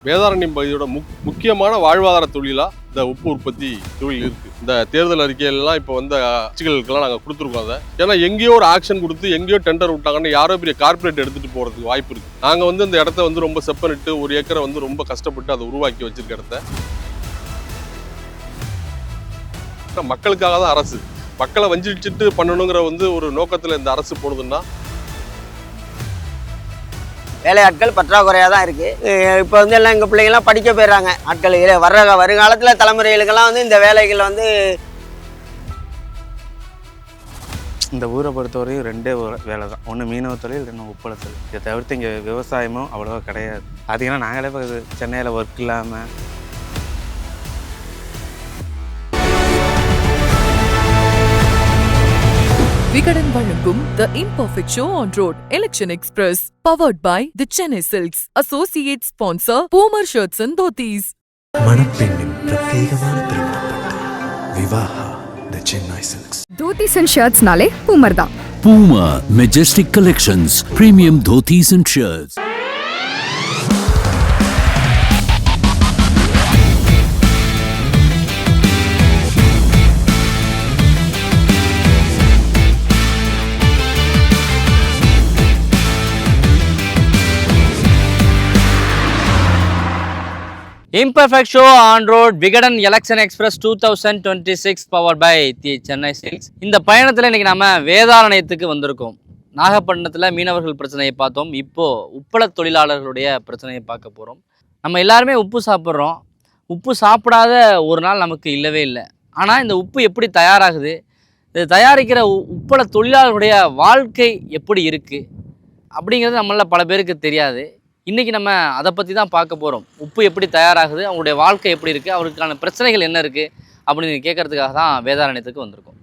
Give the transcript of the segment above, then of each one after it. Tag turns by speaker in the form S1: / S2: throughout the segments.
S1: வேதாரண்யம் பகுதியோட முக்கியமான வாழ்வாதார தொழிலா இந்த உப்பு உற்பத்தி தொழில் இருக்கு. இந்த தேர்தல் அறிக்கையெல்லாம் இப்போ வந்த கட்சிகளுக்கெல்லாம் நாங்கள் கொடுத்துருக்கோம். அதை ஏன்னா எங்கேயோ ஒரு ஆக்ஷன் கொடுத்து எங்கேயோ டெண்டர் விட்டாங்கன்னு யாரோ பெரிய கார்பரேட் எடுத்துட்டு போறதுக்கு வாய்ப்பு இருக்கு. நாங்கள் இந்த இடத்த ரொம்ப செப்பனிட்டு ஒரு ஏக்கரை ரொம்ப கஷ்டப்பட்டு அதை உருவாக்கி வச்சிருக்க இடத்த மக்களுக்காக தான் அரசு, மக்களை வஞ்சிச்சுட்டு பண்ணணுங்கிற ஒரு நோக்கத்தில் இந்த அரசு போனதுன்னா
S2: வேலையாட்கள் பற்றாக்குறையாக தான் இருக்குது. இப்போ எல்லாம் எங்கள் பிள்ளைங்கள்லாம் படிக்க போயிடுறாங்க. ஆட்கள் வருங்காலத்தில் தலைமுறைகளுக்கெல்லாம் இந்த வேலைகள்
S3: இந்த ஊரை பொறுத்தவரையும் ரெண்டே வேலை தான். ஒன்று மீனவ தொழில், இன்னும் உப்பள தொழில். இதை தவிர்த்து இங்கே விவசாயமும் அவ்வளோவா கிடையாது. அதிகமாக நாங்களே இப்போ சென்னையில் ஒர்க் இல்லாமல்
S4: விகடன் வழங்கும் The Imperfect Show on Road Election Express powered by the Chennai Silks. Associate sponsor Poomer Shirts and Dhotis.
S5: மணப்பெண்ணின் பிரத்யேகமான திருமணப்பட்டு Vivaha the Chennai Silks.
S6: Dhotis and shirts nale Poomer da.
S7: Puma Majestic Collections Premium Dhotis and Shirts.
S8: Imperfect Show on Road Vigadan Election Express 2026 powered by the Chennai Silks. இந்த பயணத்தில் இன்றைக்கி நம்ம வேதாரண்யத்துக்கு வந்திருக்கோம். நாகப்பட்டினத்தில் மீனவர்கள் பிரச்சனையை பார்த்தோம். இப்போது உப்பள தொழிலாளர்களுடைய பிரச்சனையை பார்க்க போகிறோம். நம்ம எல்லாருமே உப்பு சாப்பிட்றோம். உப்பு சாப்பிடாத ஒரு நாள் நமக்கு இல்லவே இல்லை. ஆனால் இந்த உப்பு எப்படி தயாராகுது, இது தயாரிக்கிற உப்பள தொழிலாளர்களுடைய வாழ்க்கை எப்படி இருக்குது அப்படிங்கிறது நம்மள பல பேருக்கு தெரியாது. இன்றைக்கி நம்ம அதை பற்றி தான் பார்க்க போகிறோம். உப்பு எப்படி தயாராகுது, அவங்களுடைய வாழ்க்கை எப்படி இருக்குது, அவருக்கான பிரச்சனைகள் என்ன இருக்குது அப்படின்னு கேட்குறதுக்காக தான் வேதாரண்யத்துக்கு வந்திருக்கோம்.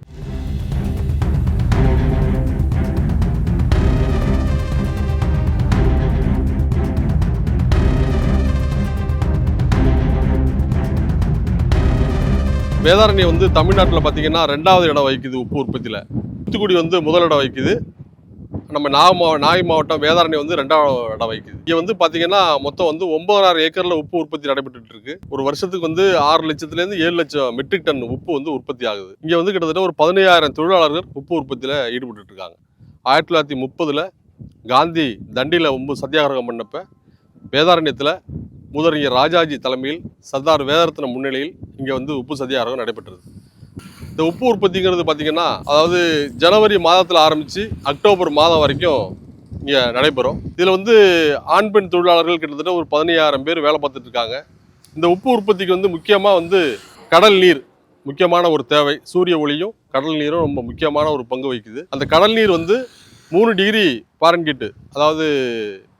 S1: வேதாரண்யம் தமிழ்நாட்டில் பார்த்தீங்கன்னா 2வது இடம் வகிக்குது உப்பு உற்பத்தியில். தூத்துக்குடி முதல் இடம் வகிக்குது. நம்ம நாகை மாவட்டம் வேதாரண்யம் 2வது இடம் வகிக்குது. இங்கே பார்த்தீங்கன்னா மொத்தம் 9,000 ஏக்கரில் உப்பு உற்பத்தி நடைபெற்றுட்டு இருக்கு. ஒரு வருஷத்துக்கு 6 லட்சத்துலேருந்து 7 லட்சம் மெட்ரிக் டன் உப்பு உற்பத்தி ஆகுது. இங்கே கிட்டத்தட்ட ஒரு 15,000 தொழிலாளர்கள் உப்பு உற்பத்தியில் ஈடுபட்டு இருக்காங்க. 1930 காந்தி தண்டியில் சத்தியாகிரகம் பண்ணப்ப வேதாரண்யத்தில் முதலறிஞர் ராஜாஜி தலைமையில் சர்தார் வேதரத்ன முன்னிலையில் இங்கே உப்பு சத்தியாகிரகம் நடைபெற்றது. இந்த உப்பு உற்பத்திங்கிறது பார்த்தீங்கன்னா, அதாவது ஜனவரி மாதத்தில் ஆரம்பித்து அக்டோபர் மாதம் வரைக்கும் இங்கே நடைபெறும். இதில் ஆண் பெண் தொழிலாளர்கள் கிட்டத்தட்ட ஒரு 15,000 பேர் வேலை பார்த்துட்டு இருக்காங்க. இந்த உப்பு உற்பத்திக்கு முக்கியமாக கடல் நீர் முக்கியமான ஒரு தேவை. சூரிய ஒளியும் கடல் நீரும் ரொம்ப முக்கியமான ஒரு பங்கு வகிக்குது. அந்த கடல் நீர் 3 டிகிரி ஃபாரன்ஹீட், அதாவது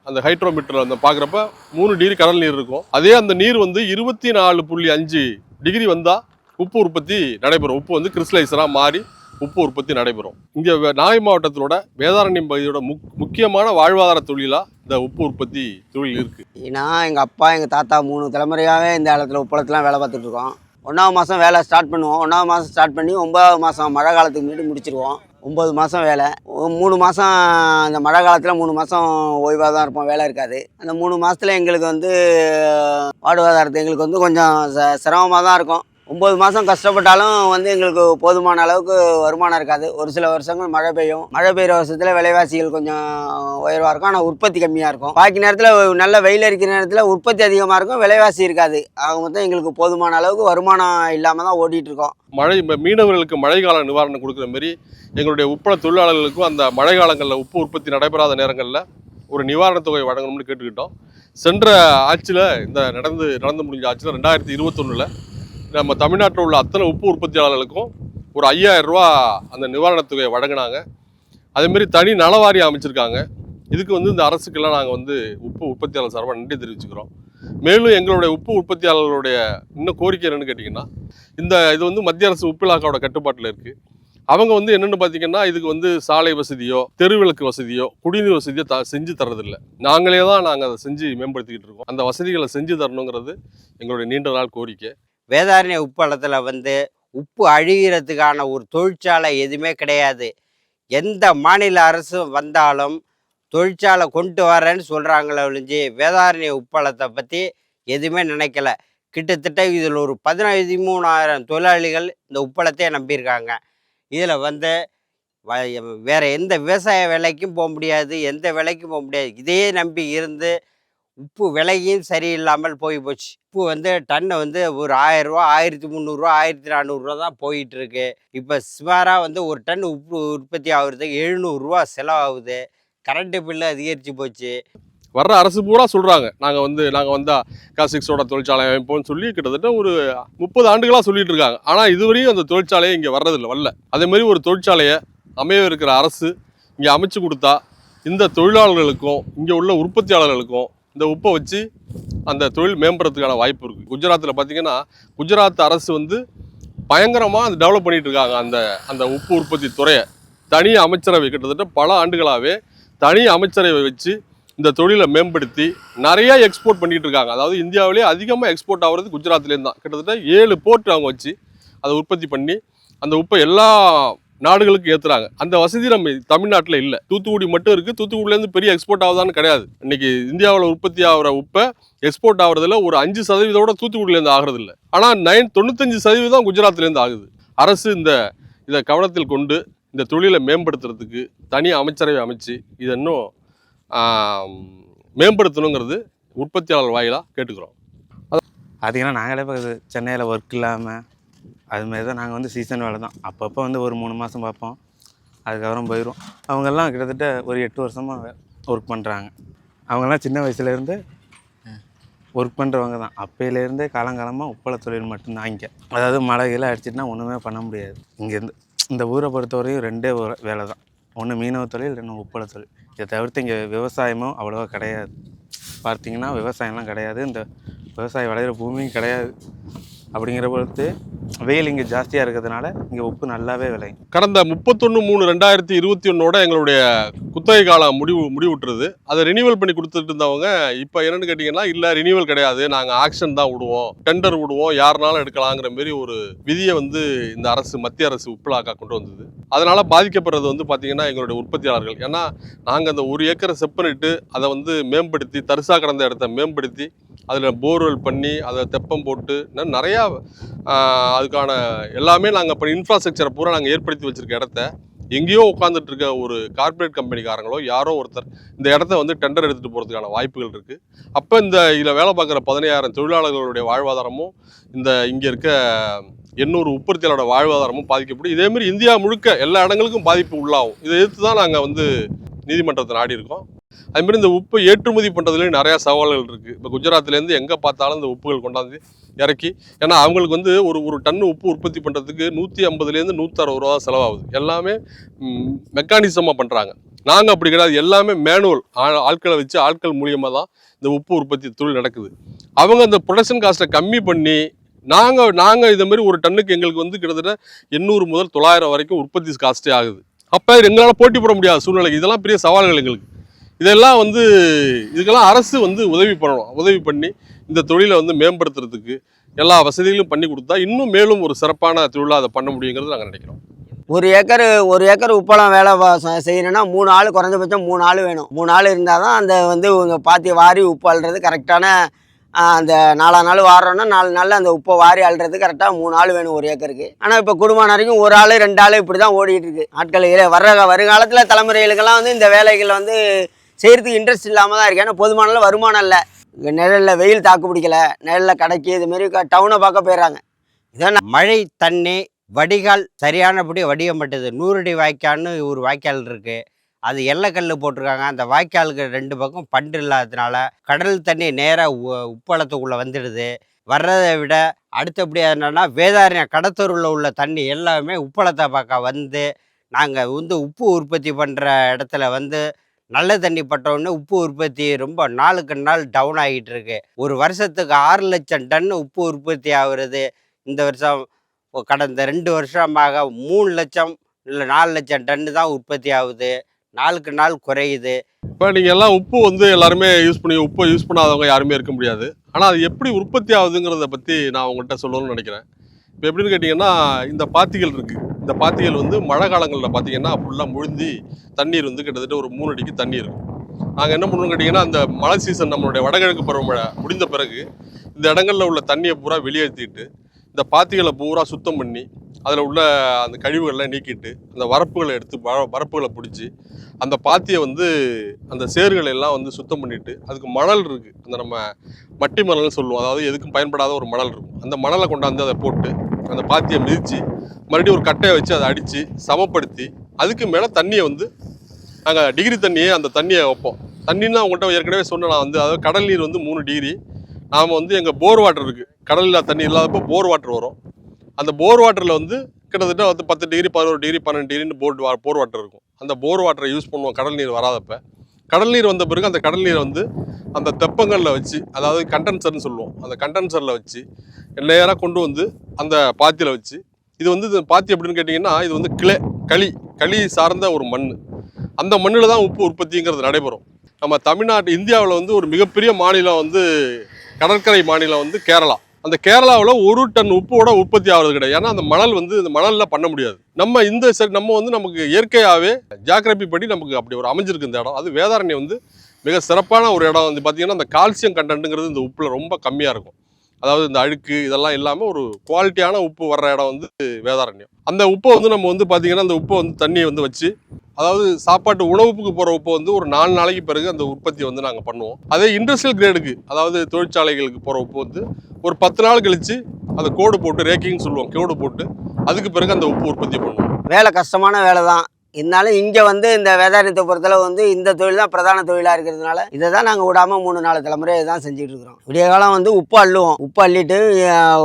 S1: அந்த ஹைட்ரோமீட்டரில் பார்க்குறப்ப 3 டிகிரி கடல் நீர் இருக்கும். அதே அந்த நீர் 24.5 டிகிரி வந்தால் உப்பு உற்பத்தி நடைபெறும். உப்பு கிறிஸ்டலைசராக மாறி உப்பு உற்பத்தி நடைபெறும். இங்கே நாகை மாவட்டத்தோட வேதாரண்யம் பகுதியோட முக்கியமான வாழ்வாதார தொழிலாக இந்த உப்பு உற்பத்தி தொழில் இருக்குது.
S2: நான் எங்கள் அப்பா எங்கள் தாத்தா 3 தலைமுறையாகவே இந்த இடத்துல உப்பளத்துலாம் வேலை பார்த்துட்ருக்கோம். 1ஆவது மாதம் வேலை ஸ்டார்ட் பண்ணுவோம். 1ஆவது மாதம் ஸ்டார்ட் பண்ணி 9ஆவது மாதம் மழை காலத்துக்கு முன்னாடி முடிச்சிருவோம். 9 மாதம் வேலை. 3 மாதம் இந்த மழை காலத்தில் 3 மாதம் ஓய்வாக தான் இருப்போம், வேலை இருக்காது. அந்த 3 மாதத்தில் எங்களுக்கு வாழ்வாதாரத்தை எங்களுக்கு கொஞ்சம் சிரமமாக தான் இருக்கும். 9 மாதம் கஷ்டப்பட்டாலும் எங்களுக்கு போதுமான அளவுக்கு வருமானம் இருக்காது. ஒரு சில வருஷங்கள் மழை பெய்யும். மழை பெய்கிற வருஷத்தில் விலைவாசிகள் கொஞ்சம் உயர்வாக இருக்கும், ஆனால் உற்பத்தி கம்மியாக இருக்கும். பாக்கி நேரத்தில் நல்ல வெயில் அடிக்கிற நேரத்தில் உற்பத்தி அதிகமாக இருக்கும், விலைவாசி இருக்காது. ஆக மொத்தம் எங்களுக்கு போதுமான அளவுக்கு வருமானம் இல்லாமல் தான் ஓடிட்டு இருக்கோம்.
S1: மீனவர்களுக்கு மழை கால நிவாரணம் கொடுக்குற மாதிரி எங்களுடைய உப்பள தொழிலாளர்களுக்கும் அந்த மழை காலங்களில் உப்பு உற்பத்தி நடைபெறாத நேரங்களில் ஒரு நிவாரணத் தொகை வழங்கணும்னு கேட்டுக்கிட்டோம். சென்ற ஆட்சியில் நடந்து முடிஞ்ச ஆட்சியில் 2021 நம்ம தமிழ்நாட்டில் உள்ள அத்தனை உப்பு உற்பத்தியாளர்களுக்கும் ஒரு 5,000 ரூபா அந்த நிவாரணத் தொகையை வழங்கினாங்க. அதேமாரி தனி நலவாரியம் அமைச்சிருக்காங்க. இதுக்கு இந்த அரசுக்கெல்லாம் நாங்கள் உப்பு உற்பத்தியாளர் சார்பாக நன்றி தெரிவிச்சுக்கிறோம். மேலும் எங்களுடைய உப்பு உற்பத்தியாளர்களுடைய இன்னும் கோரிக்கை என்னென்னு கேட்டிங்கன்னா, இது மத்திய அரசு உப்பு இலாக்காவோட கட்டுப்பாட்டில் இருக்குது. அவங்க என்னென்னு பார்த்தீங்கன்னா, இதுக்கு சாலை வசதியோ தெருவிளக்கு வசதியோ குடிநீர் வசதியோ செஞ்சு தரதில்லை. நாங்களே தான் அதை செஞ்சு மேம்படுத்திக்கிட்டு இருக்கோம். அந்த வசதிகளை செஞ்சு தரணுங்கிறது எங்களுடைய நீண்ட நாள் கோரிக்கை.
S2: வேதாரண்ய உப்பளத்தில் உப்பு அழிகிறதுக்கான ஒரு தொழிற்சாலை எதுவுமே கிடையாது. எந்த மாநில அரசு வந்தாலும் தொழிற்சாலை கொண்டு வரேன்னு சொல்கிறாங்களே ஒழிஞ்சு வேதாரண்ய உப்பளத்தை பற்றி எதுவுமே நினைக்கல. கிட்டத்தட்ட இதில் ஒரு 13,000 தொழிலாளிகள் இந்த உப்பளத்தையே நம்பியிருக்காங்க. இதில் வந்து வேற எந்த விவசாய வேலைக்கும் போக முடியாது, எந்த வேலைக்கும் போக முடியாது. இதையே நம்பி இருந்து உப்பு விலையும் சரியில்லாமல் போய் போச்சு. உப்பு வந்து டன்னு வந்து ஒரு ரூ. 1000, ரூ. 1300, ரூ. 1400 தான் போயிட்டு இருக்கு. இப்போ சுமாராக வந்து ஒரு டன் உப்பு உற்பத்தி ஆகுறதுக்கு ரூ. 700 செலவாகுது. கரண்ட்டு பில்லு அதிகரித்து போச்சு.
S1: வர்ற அரசு பூரா சொல்கிறாங்க நாங்கள் வந்தால் காஸ்டிக்ஸோட தொழிற்சாலை அமைப்போம்னு சொல்லி கிட்டத்தட்ட ஒரு 30 ஆண்டுகளாக சொல்லிட்டு இருக்காங்க. ஆனால் இதுவரையும் அந்த தொழிற்சாலையை இங்கே வரல. அதேமாதிரி ஒரு தொழிற்சாலையை அமைய இருக்கிற அரசு இங்கே அமைச்சு கொடுத்தா இந்த தொழிலாளர்களுக்கும் இங்கே உள்ள உற்பத்தியாளர்களுக்கும் இந்த உப்பை வச்சு அந்த தொழில் மேம்படுறதுக்கான வாய்ப்பு இருக்குது. குஜராத்தில் பார்த்தீங்கன்னா குஜராத் அரசு வந்து பயங்கரமாக அந்த டெவலப் பண்ணிகிட்டு இருக்காங்க. அந்த உப்பு உற்பத்தி துறையை தனி அமைச்சரவை கிட்டத்தட்ட பல ஆண்டுகளாகவே தனி அமைச்சரவை வச்சு இந்த தொழிலை மேம்படுத்தி நிறையா எக்ஸ்போர்ட் பண்ணிகிட்டு இருக்காங்க. அதாவது இந்தியாவிலே அதிகமாக எக்ஸ்போர்ட் ஆகிறது குஜராத்லேருந்து தான். கிட்டத்தட்ட 7 போர்ட் அவங்க வச்சு அதை உற்பத்தி பண்ணி அந்த உப்பை எல்லா நாடுகளுக்கு ஏற்றுறாங்க. அந்த வசதி நம்ம தமிழ்நாட்டில் இல்லை. தூத்துக்குடி மட்டும் இருக்குது. தூத்துக்குடியிலேருந்து பெரிய எக்ஸ்போர்ட் ஆகுதான்னு கிடையாது. இன்றைக்கி இந்தியாவில் உற்பத்தி ஆகிற உப்பை எக்ஸ்போர்ட் ஆகிறதுல ஒரு 5% தூத்துக்குடியிலேருந்து ஆகிறது இல்லை. ஆனால் 95% குஜராத்லேருந்து ஆகுது. அரசு இதை கவனத்தில் கொண்டு இந்த தொழிலை மேம்படுத்துறதுக்கு தனி அமைச்சரவை அமைச்சு இதை இன்னும் மேம்படுத்தணுங்கிறது உற்பத்தியாளர் வாயிலாக கேட்டுக்கிறோம்.
S3: அதிகமாக நாங்களே இப்போ சென்னையில் ஒர்க் இல்லாமல் அதுமாரி தான் நாங்கள் வந்து சீசன் வேலை தான். அப்பப்போ வந்து ஒரு 3 மாதம் பார்ப்போம், அதுக்கப்புறம் போயிடும். அவங்கெல்லாம் கிட்டத்தட்ட ஒரு 8 வருஷமாக ஒர்க் பண்ணுறாங்க. அவங்கெல்லாம் சின்ன வயசுலேருந்து ஒர்க் பண்ணுறவங்க தான். அப்போலேருந்தே காலங்காலமாக உப்பள தொழில் மட்டும்தான் இங்கே. அதாவது மழைகளை அடிச்சிட்டுனா ஒன்றுமே பண்ண முடியாது. இங்கேருந்து இந்த ஊரை பொறுத்தவரையும் 2 வேலை தான். ஒன்று மீனவ தொழில், இன்னும் உப்பள தொழில். இதை தவிர்த்து இங்கே விவசாயமும் அவ்வளோவா கிடையாது. பார்த்திங்கன்னா விவசாயம்லாம் கிடையாது. இந்த விவசாயம் விளையிற பூமியும் கிடையாது. அப்படிங்கிற பொறுத்து வெயில் இங்கே ஜாஸ்தியாக இருக்கிறதுனால இங்கே உப்பு நல்லாவே விளையும்.
S1: கடந்த 31/3/2021 எங்களுடைய குத்தகை காலம் முடிவுட்டுருது. அதை ரினியூவல் பண்ணி கொடுத்துட்டு இருந்தவங்க இப்போ என்னென்னு கேட்டிங்கன்னா, இல்லை ரினியூவல் கிடையாது, நாங்கள் ஆக்ஷன் தான் விடுவோம், டெண்டர் விடுவோம், யாருனாலும் எடுக்கலாங்கிற மாரி ஒரு விதியை வந்து இந்த அரசு, மத்திய அரசு உப்புலாக்கா கொண்டு வந்தது. அதனால் பாதிக்கப்படுறது வந்து பார்த்திங்கன்னா எங்களுடைய உற்பத்தியாளர்கள். ஏன்னா நாங்கள் அந்த 1 ஏக்கரை செப்பனிட்டு அதை வந்து மேம்படுத்தி, தரிசாக கிடந்த இடத்த மேம்படுத்தி அதில் போர்வெல் பண்ணி அதை தெப்பம் போட்டு நிறையா அதுக்கான எல்லாமே நாங்கள் இப்போ இன்ஃப்ராஸ்ட்ரக்சரை பூரா நாங்கள் ஏற்படுத்தி வச்சுருக்க இடத்த எங்கேயோ உட்காந்துட்டு இருக்க ஒரு கார்ப்பரேட் கம்பெனிக்காரங்களோ யாரோ ஒருத்தர் இந்த இடத்த வந்து டெண்டர் எடுத்துகிட்டு போகிறதுக்கான வாய்ப்புகள் இருக்குது. அப்போ இதில் வேலை பார்க்குற 15,000 தொழிலாளர்களுடைய வாழ்வாதாரமும் இங்கே இருக்க 800 உற்பத்தியாளரோட வாழ்வாதாரமும் பாதிக்கப்படும். இதேமாரி இந்தியா முழுக்க எல்லா இடங்களுக்கும் பாதிப்பு உள்ளாகும். இதை எதிர்த்து தான் நாங்கள் வந்து நீதிமன்றத்தை நாடி இருக்கோம். அதுமாரி இந்த உப்பு ஏற்றுமதி பண்ணுறதுலேயும் நிறையா சவால்கள் இருக்குது. இப்போ குஜராத்லேருந்து எங்கே பார்த்தாலும் இந்த உப்புகள் கொண்டாந்து இறக்கி, ஏன்னா அவங்களுக்கு வந்து ஒரு டன்னு உப்பு உற்பத்தி பண்ணுறதுக்கு 150 160 ரூபா செலவாகுது. எல்லாமே மெக்கானிசமாக பண்ணுறாங்க. நாங்கள் அப்படி கிடையாது. எல்லாமே மேனுவல், ஆட்களை வச்சு ஆட்கள் மூலியமாக தான் இந்த உப்பு உற்பத்தி தொழில் நடக்குது. அவங்க அந்த ப்ரொடக்ஷன் காஸ்ட்டை கம்மி பண்ணி நாங்கள் இதை மாதிரி ஒரு டன்னுக்கு எங்களுக்கு வந்து கிட்டத்தட்ட 800 முதல் 900 வரைக்கும் உற்பத்தி காஸ்ட்டே ஆகுது. அப்போ எங்களால் போட்டி போட முடியாத சூழ்நிலை. இதெல்லாம் பெரிய சவால்கள் எங்களுக்கு. இதெல்லாம் வந்து இதுக்கெல்லாம் அரசு வந்து உதவி பண்ணணும். உதவி பண்ணி இந்த தொழிலை வந்து மேம்படுத்துறதுக்கு எல்லா வசதிகளும் பண்ணி கொடுத்தா இன்னும் மேலும் ஒரு சிறப்பான தொழிலாக அதை பண்ண முடியுங்கிறது நாங்கள் நினைக்கிறோம்.
S2: 1 ஏக்கர் உப்பளம் வேலை செய்யணும்னா 3 ஆள், குறைஞ்சபட்சம் 3 ஆள் வேணும். 3 ஆள் இருந்தால் தான் அந்த வந்து இவங்க பாத்தி வாரி உப்பு அள்ளுறது கரெக்டான அந்த 4 நாள் வாரோன்னா 4 நாளில் அந்த உப்பை வாரி அள்ளுறது கரெக்டாக 3 ஆள் வேணும் 1 ஏக்கருக்கு. ஆனால் இப்போ குடும்பம் வரைக்கும் 1 ஆள் 2 ஆள் இப்படி தான் ஓடிட்டு இருக்கு. ஆட்கள் வருங்காலத்தில் தலைமுறைகளுக்கெல்லாம் வந்து இந்த வேலைகளை வந்து செய்கிறதுக்கு இன்ட்ரெஸ்ட் இல்லாமல் தான் இருக்குது. ஏன்னா போதுமான வருமானம் இல்லை. இங்கே நிழலில் வெயில் தாக்கு பிடிக்கல, நிழலில் கடைக்கு இதுமாரி டவுனை பார்க்க போயிடுறாங்க. இதான் மழை தண்ணி வடிகால் சரியானபடி வடிவப்பட்டது. 100 அடி வாய்க்கால்னு ஒரு வாய்க்கால் இருக்குது. அது எல்லைக்கல் போட்டிருக்காங்க. அந்த வாய்க்காலுக்கு 2 பக்கம் பண்டு இல்லாததுனால கடல் தண்ணி நேராக உப்பளத்துக்குள்ளே வந்துடுது. வர்றதை விட அடுத்தபடியாக என்னென்னா வேதாரண்யம் கடத்தூரில் உள்ள தண்ணி எல்லாமே உப்பளத்தை பார்க்க வந்து நாங்கள் வந்து உப்பு உற்பத்தி பண்ணுற இடத்துல வந்து நல்ல தண்ணி பட்டோன்னு உப்பு உற்பத்தி ரொம்ப நாளுக்கு நாள் டவுன் ஆகிட்டு இருக்கு. ஒரு வருஷத்துக்கு 6 லட்சம் டன் உப்பு உற்பத்தி ஆகுறது. இந்த வருஷம் கடந்த 2 வருஷமாக 3 லட்சம் இல்லை 4 லட்சம் டன்னு தான் உற்பத்தி ஆகுது. நாளுக்கு நாள் குறையுது.
S1: இப்போ நீங்கள் எல்லாம் உப்பு வந்து எல்லாருமே உப்பை யூஸ் பண்ணாதவங்க யாருமே இருக்க முடியாது. ஆனால் அது எப்படி உற்பத்தி ஆகுதுங்கிறத பற்றி நான் உங்கள்கிட்ட சொல்லணும்னு நினைக்கிறேன். இப்போ எப்படின்னு கேட்டிங்கன்னா, இந்த பாத்திகள் இருக்குது. இந்த பாத்திகள் வந்து மழை காலங்களில் பார்த்தீங்கன்னா ஃபுல்லாக முழுந்தி தண்ணீர் வந்து கிட்டத்தட்ட ஒரு 3 அடிக்கு தண்ணி இருக்கும். நாங்கள் என்ன பண்ணுவோம் கேட்டிங்கன்னா, அந்த மழை சீசன் நம்மளுடைய வடகிழக்கு பருவமழை முடிந்த பிறகு இந்த இடங்களில் உள்ள தண்ணியை பூரா வெளியேற்றிட்டு இந்த பாத்திகளை பூரா சுத்தம் பண்ணி அதில் உள்ள அந்த கழிவுகள்லாம் நீக்கிட்டு அந்த வரப்புகளை எடுத்து வரப்புகளை பிடிச்சி அந்த பாத்தியை வந்து அந்த சேறுகளை எல்லாம் வந்து சுத்தம் பண்ணிவிட்டு அதுக்கு மணல் இருக்குது, அந்த நம்ம மட்டி மணல்னு சொல்லுவோம், அதாவது எதுக்கும் பயன்படாத ஒரு மணல் இருக்கும், அந்த மணலை கொண்டாந்து அதை போட்டு அந்த பாத்தியை மிதித்து மறுபடியும் ஒரு கட்டையை வச்சு அதை அடித்து சமப்படுத்தி அதுக்கு மேலே தண்ணியை வந்து நாங்கள் டிகிரி தண்ணியை அந்த தண்ணியை வைப்போம். தண்ணின்னா அவங்கள்ட்ட ஏற்கனவே சொன்னேன் நான் வந்து, அதாவது கடல் நீர் வந்து 3 டிகிரி. நாம் வந்து எங்கள் போர் வாட்டர் இருக்குது, கடலில் தண்ணி இல்லாதப்போ போர் வாட்டர் வரும். அந்த போர் வாட்டரில் வந்து கிட்டத்தட்ட வந்து 10 டிகிரி 11 டிகிரி 12 டிகிரின்னு போர் வாட்டர் இருக்கும். அந்த போர் வாட்டரை யூஸ் பண்ணுவோம் கடல் நீர் வராதப்ப. கடல் நீர் வந்த பிறகு அந்த கடல் நீரை வந்து அந்த தெப்பங்களில் வச்சு, அதாவது கண்டென்சர்னு சொல்லுவோம், அந்த கண்டென்சரில் வச்சு நேராக கொண்டு வந்து அந்த பாத்தியில் வச்சு, இது வந்து பாத்தி எப்படின்னு கேட்டிங்கன்னா, இது வந்து களி சார்ந்த ஒரு மண். அந்த மண்ணில் தான் உப்பு உற்பத்திங்கிறது நடைபெறும். நம்ம தமிழ்நாட்டு இந்தியாவில் வந்து ஒரு மிகப்பெரிய மாநிலம் வந்து கடற்கரை மாநிலம் வந்து கேரளா. அந்த கேரளாவில் 1 டன் உப்போட உற்பத்தி ஆகிறது கிடையாது. ஏன்னா அந்த மணல் வந்து இந்த மணலில் பண்ண முடியாது. நம்ம வந்து நமக்கு இயற்கையாகவே ஜியாகிரபி படி நமக்கு அப்படி ஒரு அமைஞ்சிருக்கு இந்த இடம். அது வேதாரண்யம் வந்து மிக சிறப்பான ஒரு இடம். வந்து பார்த்திங்கன்னா அந்த கால்சியம் கண்டென்ட்டுங்கிறது இந்த உப்பில் ரொம்ப கம்மியாக இருக்கும். அதாவது இந்த அழுக்கு இதெல்லாம் இல்லாமல் ஒரு குவாலிட்டியான உப்பு வர்ற இடம் வந்து வேதாரண்யம். அந்த உப்பை வந்து நம்ம வந்து பார்த்திங்கன்னா அந்த உப்பை வந்து தண்ணியை வந்து வச்சு, அதாவது சாப்பாட்டு உணவுக்கு போகிற உப்பை வந்து ஒரு 4 நாளைக்கு பிறகு அந்த உற்பத்தியை வந்து நாங்கள் பண்ணுவோம். அதே இண்டஸ்ட்ரியல் கிரேடுக்கு, அதாவது தொழிற்சாலைகளுக்கு போகிற உப்பு வந்து ஒரு 10 நாள் கழித்து அதை கோடு போட்டு ரேக்கிங்னு சொல்லுவோம், கோடு போட்டு அதுக்கு பிறகு அந்த உப்பு உற்பத்தி பண்ணுவோம்.
S2: வேலை கஷ்டமான வேலை தான். இருந்தாலும் இங்கே வந்து இந்த வேதாரண்யத்தை பொறுத்தளவு வந்து இந்த தொழில் தான் பிரதான தொழிலாக இருக்கிறதுனால இதை தான் நாங்கள் விடாமல் 3-4 தலைமுறையை தான் செஞ்சுட்டு இருக்கிறோம். விடிய காலம் வந்து உப்பு அள்ளுவோம், உப்பு அள்ளிட்டு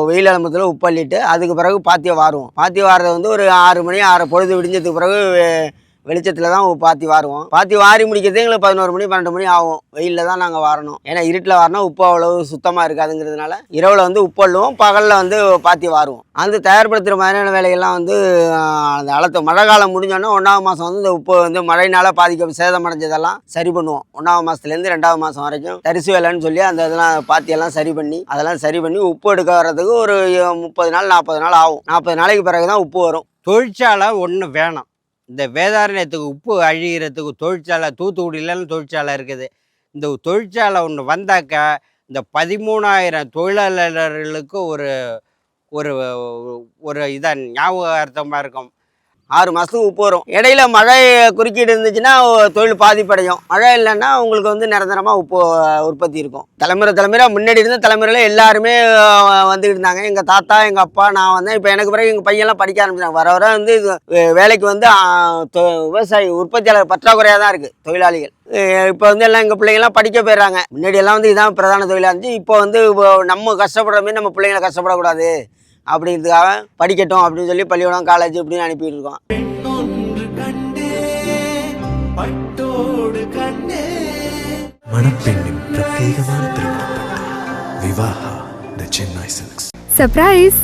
S2: வெயில் அலம்பத்தில் உப்பு அள்ளிட்டு அதுக்கு பிறகு பாத்தியை வாருவோம். பாத்தி வாரதை வந்து ஒரு 6 மணி 6 பொழுது விடிஞ்சதுக்கு பிறகு வெளிச்சத்தில் தான் பாத்தி வாருவோம். பாத்தி வாரி முடிக்கிறதே எங்களுக்கு 11 மணி 12 மணி ஆகும். வெயிலில் தான் நாங்கள் வாரணும். ஏன்னா இருட்டில் வாரினா உப்பு அவ்வளவு சுத்தமாக இருக்காதுங்கிறதுனால இரவில் வந்து உப்பு அள்ளுவோம், பகலில் வந்து பாத்தி வாருவோம். அந்த தயார்படுத்துகிற மாதிரியான வேலைகள்லாம் வந்து அந்த மழை காலம் முடிஞ்சோன்னா 1ஆம் மாதம் வந்து இந்த உப்பு வந்து மழையினால் சேதமடைஞ்சதெல்லாம் சரி பண்ணுவோம். 1ஆம் மாதத்துலேருந்து 2ஆம் மாதம் வரைக்கும் தரிசு வேலைன்னு சொல்லி அந்த இதெல்லாம் பாத்தியெல்லாம் சரி பண்ணி உப்பு எடுக்க வர்றதுக்கு ஒரு 30 நாள் 40 நாள் ஆகும். 40 நாளைக்கு பிறகு தான் உப்பு வரும்.
S9: தொழிற்சாலை ஒன்று வேணும். இந்த வேதாரண்யத்துக்கு உப்பு அழிகிறதுக்கு தொழிற்சாலை, தூத்துக்குடியிலன்னு தொழிற்சாலை இருக்குது. இந்த தொழிற்சாலை ஒன்று வந்தாக்க இந்த 13,000 தொழிலாளர்களுக்கு ஒரு ஒரு ஒரு இதாக ஞாபகார்த்தமாக இருக்கும்.
S2: 6 மாதத்துக்கு உப்பு வரும். இடையில மழை குறுக்கீடு இருந்துச்சுன்னா தொழில் பாதிப்படையும். மழை இல்லைன்னா உங்களுக்கு வந்து நிரந்தரமாக உப்பு உற்பத்தி இருக்கும். தலைமுறை முன்னாடி இருந்த தலைமுறையில் எல்லாருமே வந்துக்கிட்டு இருந்தாங்க. எங்கள் தாத்தா, எங்கள் அப்பா, நான் வந்தேன். இப்போ எனக்கு பிறகு எங்கள் பையன்லாம் படிக்க ஆரம்பிச்சாங்க. வர வந்து இது வேலைக்கு வந்து விவசாயி உற்பத்தியாளர் பற்றாக்குறையாக தான் இருக்குது தொழிலாளிகள். இப்போ வந்து எல்லாம் எங்கள் பிள்ளைங்கள்லாம் படிக்க போயிடுறாங்க. முன்னாடியெல்லாம் வந்து இதுதான் பிரதான தொழிலாக இருந்துச்சு. இப்போ வந்து நம்ம கஷ்டப்படுற மாதிரி நம்ம பிள்ளைங்களை கஷ்டப்படக்கூடாது அப்படிங்கிறதுக்காக படிக்கட்டும் அப்படின்னு சொல்லி பள்ளிக்கூடம், காலேஜ் இப்படின்னு அனுப்பிட்டு இருக்கோம்.
S5: மணப்பெண்ணின் பிரத்யேகமான திருமணம் Vivaha the Chennai silks.
S6: Surprise!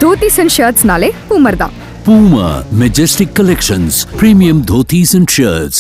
S6: Dhotis and ஷர்ட்ஸ்னாலே பூமர் தான்.
S7: Puma Majestic Collections, premium dhotis and shirts.